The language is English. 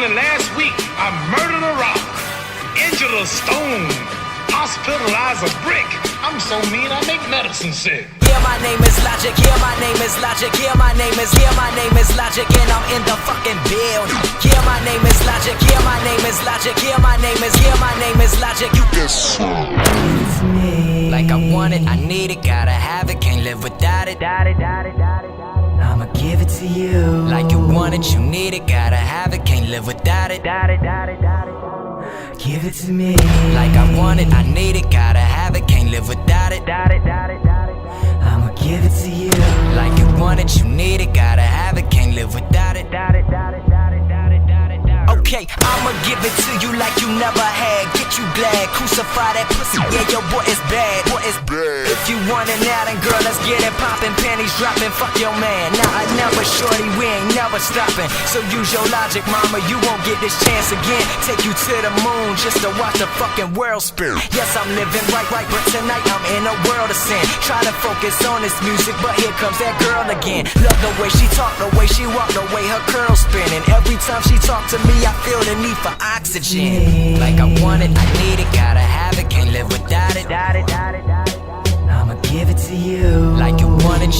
only last week I murdered a rock, injured a stone, hospitalized a brick. I'm so mean I make medicine sick. Yeah, my name is Logic, yeah, my name is Logic, yeah, my name is Logic, and I'm in the fucking building. Yeah, my name is Logic, yeah, my name is Logic, yeah, my name is Logic. You It's me. like I want it, I need it, gotta have it, can't live without it. I'ma give it to you. Like you want it, you need it, gotta have it, can't live without it. Give it to me. Like I want it, I need it, gotta have it, can't live without it. I'ma give it to you. Like you want it, you need it, gotta have it, can't live without it. Okay, I'ma give it to you like you never had. Get you glad, crucify that pussy, yeah, your boy is bad. If you want it now, then girl, let's get it poppin'. Panties dropping, fuck your man. Nah, I never, shorty, we ain't never stopping. So use your logic, mama, you won't get this chance again. Take you to the moon just to watch the fucking world spin. Yes, I'm living right, but tonight I'm in a world of sin. Try to focus on this music, but here comes that girl again. Love the way she talk, the way she walk, the way her curls spin. And every time she talk to me, I feel the need for oxygen. Like I want it, I need it, gotta have it, can't live without it. I'ma give it to you. Like you want it,